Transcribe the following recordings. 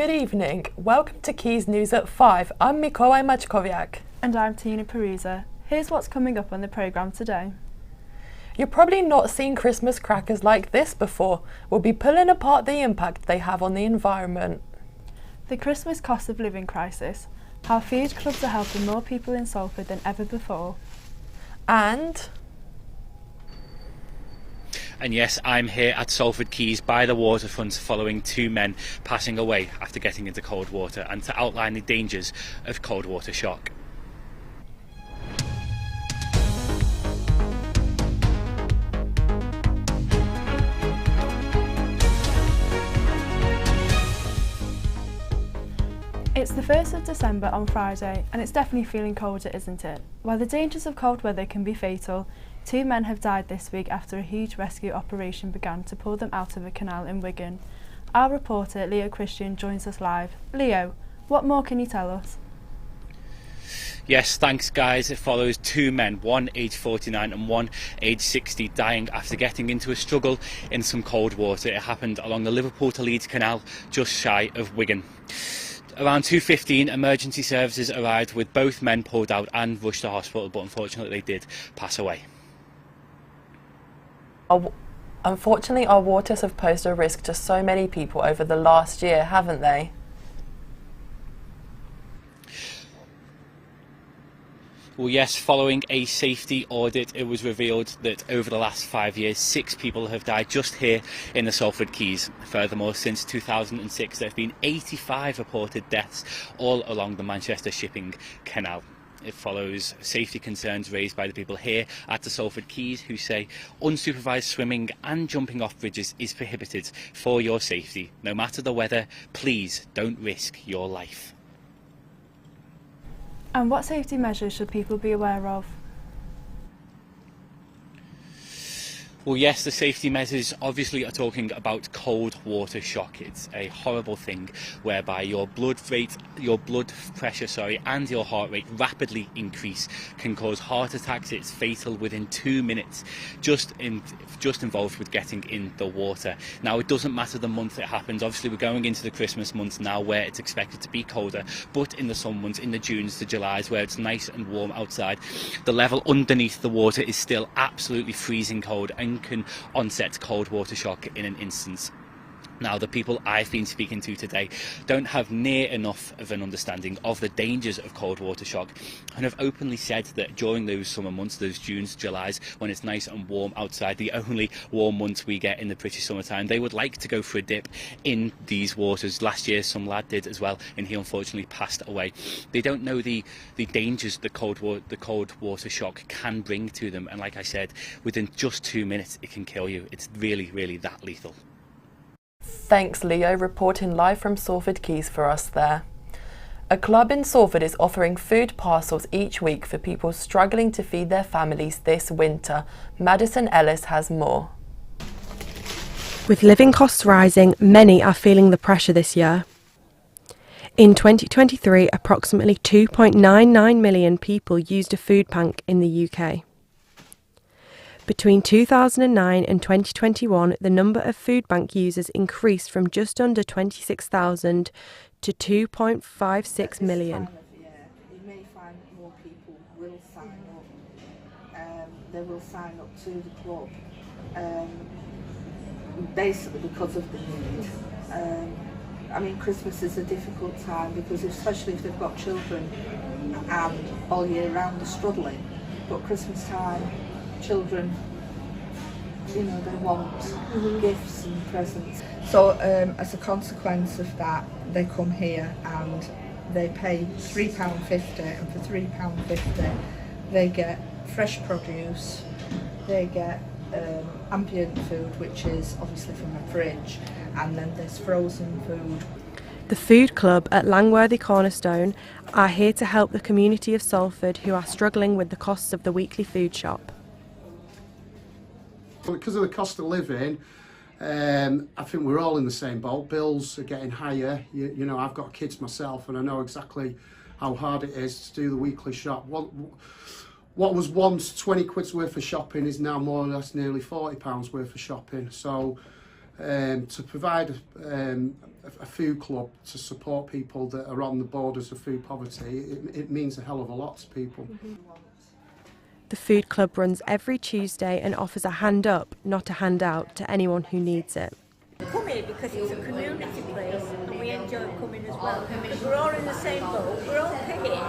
Good evening. Welcome to Quays News at 5. I'm Mikołaj Maćkowiak. And I'm Tina Perusa. Here's what's coming up on the programme today. You've probably not seen Christmas crackers like this before. We'll be pulling apart the impact they have on the environment. The Christmas cost of living crisis. How food clubs are helping more people in Salford than ever before. And yes, I'm here at Salford Quays by the waterfront following two men passing away after getting into cold water, and to outline the dangers of cold water shock. It's the 1st of December on Friday, and it's definitely feeling colder, isn't it? While the dangers of cold weather can be fatal, two men have died this week after a huge rescue operation began to pull them out of a canal in Wigan. Our reporter Leo Christian joins us live. Leo, what more can you tell us? Yes, thanks guys. It follows two men, one aged 49 and one aged 60, dying after getting into a struggle in some cold water. It happened along the Liverpool to Leeds Canal, just shy of Wigan. Around 2:15, emergency services arrived with both men pulled out and rushed to hospital, but unfortunately they did pass away. Unfortunately, our waters have posed a risk to so many people over the last year, haven't they? Well, yes, following a safety audit, it was revealed that over the last 5 years, 6 people have died just here in the Salford Quays. Furthermore, since 2006, there have been 85 reported deaths all along the Manchester Shipping Canal. It follows safety concerns raised by the people here at the Salford Quays, who say unsupervised swimming and jumping off bridges is prohibited for your safety. No matter the weather, please don't risk your life. And what safety measures should people be aware of? Well, yes, the safety measures obviously are talking about cold water shock. It's a horrible thing whereby your blood pressure, and your heart rate rapidly increase, can cause heart attacks. It's fatal within 2 minutes, just involved with getting in the water. Now, it doesn't matter the month it happens. Obviously, we're going into the Christmas months now where it's expected to be colder, but in the summer months, in the Junes to Julys, where it's nice and warm outside, the level underneath the water is still absolutely freezing cold and can onset cold water shock in an instant. Now, the people I've been speaking to today don't have near enough of an understanding of the dangers of cold water shock, and have openly said that during those summer months, those Junes, Julys, when it's nice and warm outside, the only warm months we get in the British summertime, they would like to go for a dip in these waters. Last year some lad did as well, and he unfortunately passed away. They don't know the dangers the cold water shock can bring to them, and like I said, within just 2 minutes it can kill you. It's really, really that lethal. Thanks, Leo, reporting live from Salford Quays for us there. A club in Salford is offering food parcels each week for people struggling to feed their families this winter. Madison Ellis has more. With living costs rising, many are feeling the pressure this year. In 2023, approximately 2.99 million people used a food bank in the UK. Between 2009 and 2021, the number of food bank users increased from just under 26,000 to 2.56 million. You may find more people will sign up. They will sign up to the club, basically because of the need. I mean, Christmas is a difficult time because, especially if they've got children and all year round they're struggling, but Christmas time, children, you know, they want gifts and presents. So as a consequence of that, they come here and they pay £3.50, and for £3.50 they get fresh produce, they get ambient food, which is obviously from a fridge, and then there's frozen food. The Food Club at Langworthy Cornerstone are here to help the community of Salford who are struggling with the costs of the weekly food shop. Because of the cost of living, I think we're all in the same boat. Bills are getting higher. You know, I've got kids myself, and I know exactly how hard it is to do the weekly shop. What was once 20 quid's worth of shopping is now more or less nearly £40 worth of shopping. So to provide a food club to support people that are on the borders of food poverty, it means a hell of a lot to people. The food club runs every Tuesday and offers a hand up, not a handout, to anyone who needs it. We come here because it's a community place and we enjoy coming as well. Because we're all in the same boat, we're all paying.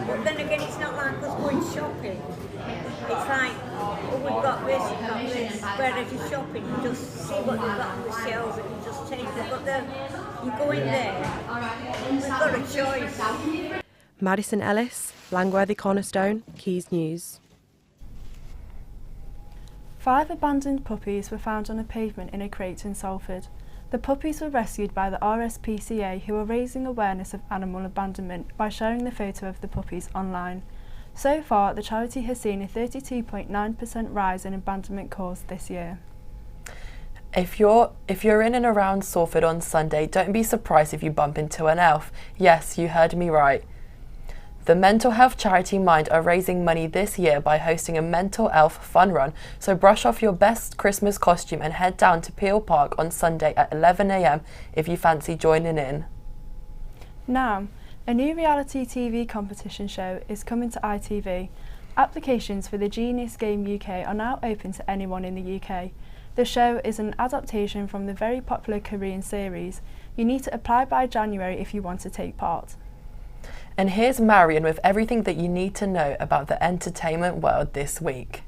But then again, it's not like us going shopping. It's like, oh, we've got this. Whereas you're shopping, you just see what you've got on the shelves and you just take it. But then you go in there, we've got a choice. Madison Ellis, Langworthy Cornerstone, Quays News. 5 abandoned puppies were found on a pavement in a crate in Salford. The puppies were rescued by the RSPCA, who are raising awareness of animal abandonment by sharing the photo of the puppies online. So far, the charity has seen a 32.9% rise in abandonment calls this year. If you're in and around Salford on Sunday, don't be surprised if you bump into an elf. Yes, you heard me right. The mental health charity Mind are raising money this year by hosting a mental elf fun run, so brush off your best Christmas costume and head down to Peel Park on Sunday at 11 AM if you fancy joining in. Now, a new reality TV competition show is coming to ITV. Applications for the Genius Game UK are now open to anyone in the UK. The show is an adaptation from the very popular Korean series. You need to apply by January if you want to take part. And here's Marion with everything that you need to know about the entertainment world this week.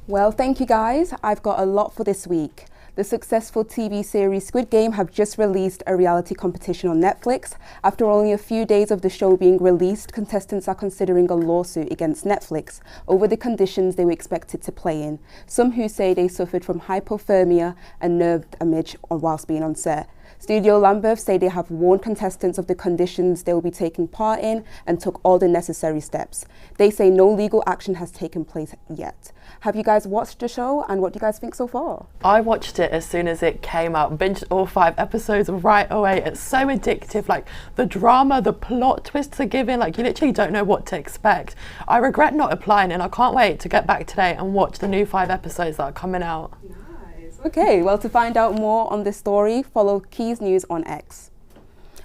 Well, thank you guys. I've got a lot for this week. The successful TV series Squid Game have just released a reality competition on Netflix. After only a few days of the show being released, contestants are considering a lawsuit against Netflix over the conditions they were expected to play in. Some who say they suffered from hypothermia and nerve damage whilst being on set. Studio Lambeth say they have warned contestants of the conditions they will be taking part in and took all the necessary steps. They say no legal action has taken place yet. Have you guys watched the show and what do you guys think so far? I watched it as soon as it came out, binged all 5 episodes right away. It's so addictive, like the drama, the plot twists are given, like you literally don't know what to expect. I regret not applying and I can't wait to get back today and watch the new 5 episodes that are coming out. Okay, well, to find out more on this story, follow Quays News on X.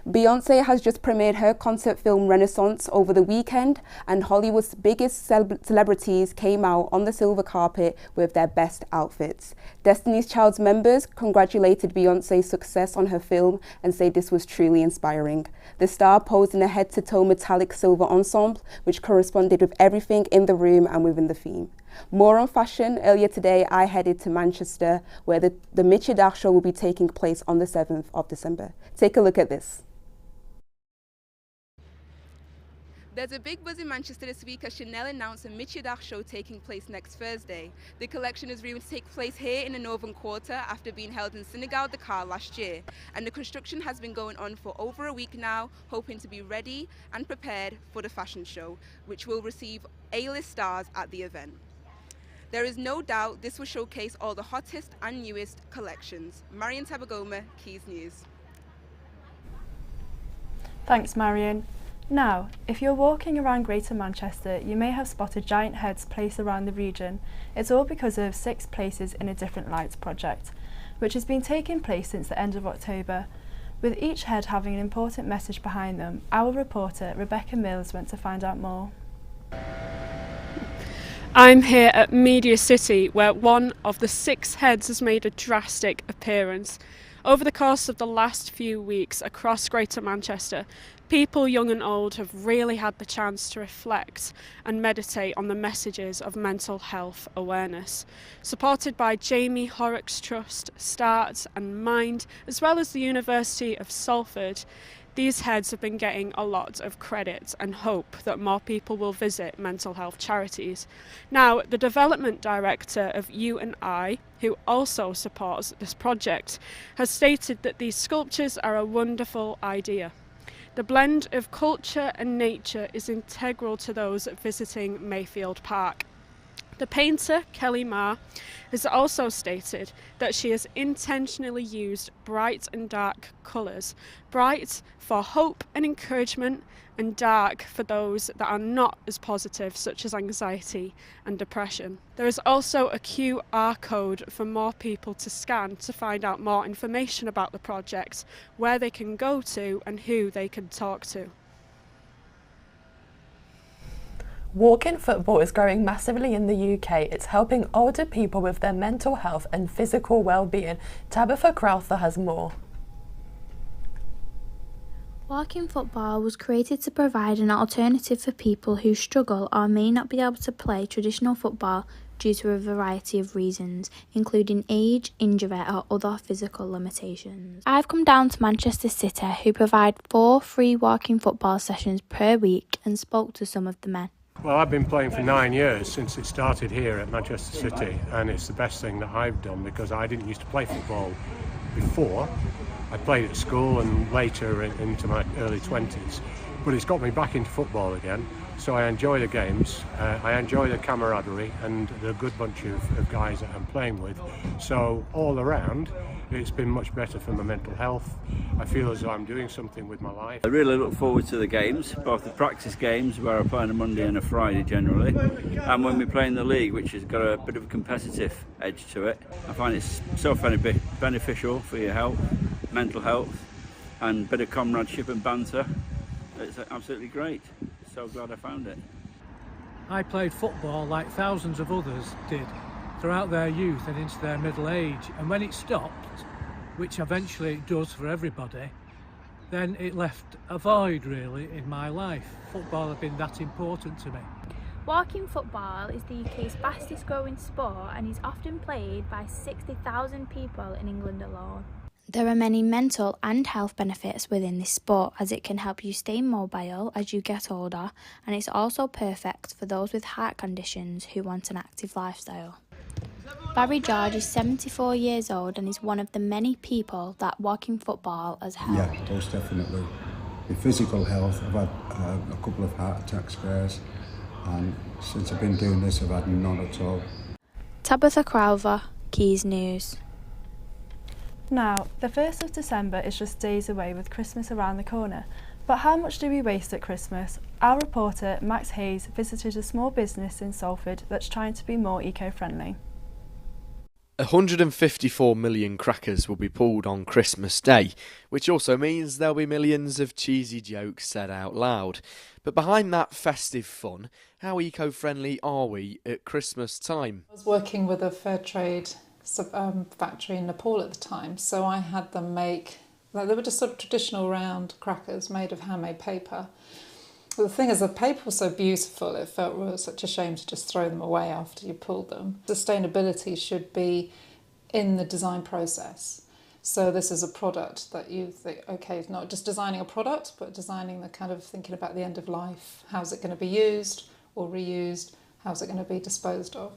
Beyoncé has just premiered her concert film Renaissance over the weekend, and Hollywood's biggest celebrities came out on the silver carpet with their best outfits. Destiny's Child's members congratulated Beyoncé's success on her film and say this was truly inspiring. The star posed in a head-to-toe metallic silver ensemble, which corresponded with everything in the room and within the theme. More on fashion. Earlier today, I headed to Manchester, where the Michi Dark Show will be taking place on the 7th of December. Take a look at this. There's a big buzz in Manchester this week as Chanel announced a Michi Dark Show taking place next Thursday. The collection is rumored to take place here in the Northern Quarter after being held in Senegal, Dakar last year. And the construction has been going on for over a week now, hoping to be ready and prepared for the fashion show, which will receive A-list stars at the event. There is no doubt this will showcase all the hottest and newest collections. Marion Tabagoma, Quays News. Thanks, Marion. Now, if you're walking around Greater Manchester, you may have spotted giant heads placed around the region. It's all because of 6 Places in a Different Light project, which has been taking place since the end of October. With each head having an important message behind them, our reporter Rebecca Mills went to find out more. I'm here at Media City, where one of the 6 heads has made a drastic appearance. Over the course of the last few weeks across Greater Manchester, people young and old have really had the chance to reflect and meditate on the messages of mental health awareness. Supported by Jamie Horrocks Trust, Start and Mind, as well as the University of Salford, these heads have been getting a lot of credit and hope that more people will visit mental health charities. Now, the development director of U&I, who also supports this project, has stated that these sculptures are a wonderful idea. The blend of culture and nature is integral to those visiting Mayfield Park. The painter, Kelly Marr, has also stated that she has intentionally used bright and dark colours. Bright for hope and encouragement, and dark for those that are not as positive, such as anxiety and depression. There is also a QR code for more people to scan to find out more information about the project, where they can go to and who they can talk to. Walk-in football is growing massively in the UK. It's helping older people with their mental health and physical well-being. Tabitha Crowther has more. Walk-in football was created to provide an alternative for people who struggle or may not be able to play traditional football due to a variety of reasons, including age, injury or other physical limitations. I've come down to Manchester City, who provide 4 free walk-in football sessions per week, and spoke to some of the men. Well, I've been playing for 9 years since it started here at Manchester City, and it's the best thing that I've done because I didn't used to play football before. I played at school and later into my early 20s, but it's got me back into football again. So I enjoy the games, I enjoy the camaraderie and the good bunch of guys that I'm playing with. So all around, it's been much better for my mental health. I feel as though I'm doing something with my life. I really look forward to the games, both the practice games where I play on a Monday and a Friday generally, and when we play in the league, which has got a bit of a competitive edge to it. I find it's so beneficial for your health, mental health, and a bit of comradeship and banter. It's absolutely great. So glad I found it. I played football like thousands of others did throughout their youth and into their middle age, and when it stopped, which eventually it does for everybody, then it left a void really in my life. Football had been that important to me. Walk-in football is the UK's fastest growing sport and is often played by 60,000 people in England alone. There are many mental and health benefits within this sport, as it can help you stay mobile as you get older, and it's also perfect for those with heart conditions who want an active lifestyle. Barry George is 74 years old and is one of the many people that walk-in football has helped. Yeah, most definitely. With physical health, I've had a couple of heart attack scares, and since I've been doing this, I've had none at all. Tabitha Crowther, Quays News. Now, the 1st of December is just days away with Christmas around the corner. But how much do we waste at Christmas? Our reporter, Max Hayes, visited a small business in Salford that's trying to be more eco-friendly. 154 million crackers will be pulled on Christmas Day, which also means there'll be millions of cheesy jokes said out loud. But behind that festive fun, how eco-friendly are we at Christmas time? I was working with a fair trade factory in Nepal at the time, so I had them make, they were just sort of traditional round crackers made of handmade paper. But the thing is, the paper was so beautiful, it felt such a shame to just throw them away after you pulled them. Sustainability should be in the design process. So this is a product that you think, okay, it's not just designing a product, but designing the kind of thinking about the end of life. How's it going to be used or reused? How's it going to be disposed of?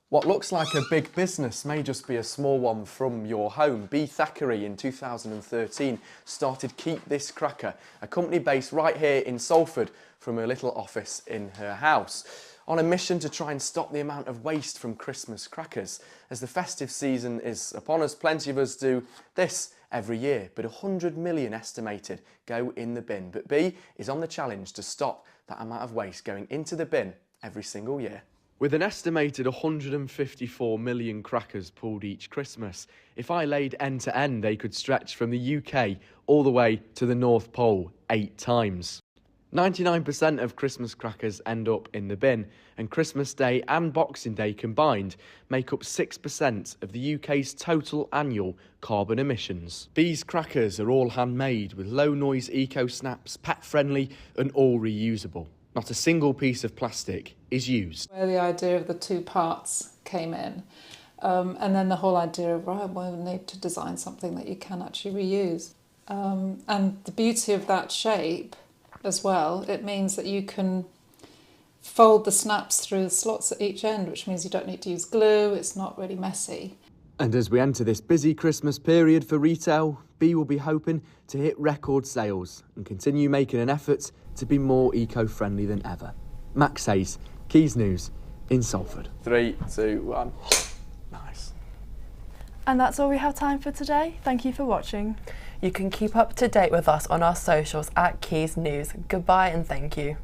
What looks like a big business may just be a small one from your home. B. Thackeray in 2013 started Keep This Cracker, a company based right here in Salford from her little office in her house, on a mission to try and stop the amount of waste from Christmas crackers. As the festive season is upon us, plenty of us do this every year, but 100 million estimated go in the bin. But B is on the challenge to stop that amount of waste going into the bin every single year. With an estimated 154 million crackers pulled each Christmas, if I laid end to end, they could stretch from the UK all the way to the North Pole 8 times. 99% of Christmas crackers end up in the bin, and Christmas Day and Boxing Day combined make up 6% of the UK's total annual carbon emissions. These crackers are all handmade with low-noise eco-snaps, pet-friendly and all reusable. Not a single piece of plastic is used. Where the idea of the 2 parts came in, and then the whole idea of, right, well, we need to design something that you can actually reuse. And the beauty of that shape as well, it means that you can fold the snaps through the slots at each end, which means you don't need to use glue, it's not really messy. And as we enter this busy Christmas period for retail, B will be hoping to hit record sales and continue making an effort to be more eco-friendly than ever. Max Hayes, Quays News in Salford. 3, 2, 1. Nice. And that's all we have time for today. Thank you for watching. You can keep up to date with us on our socials at Quays News. Goodbye and thank you.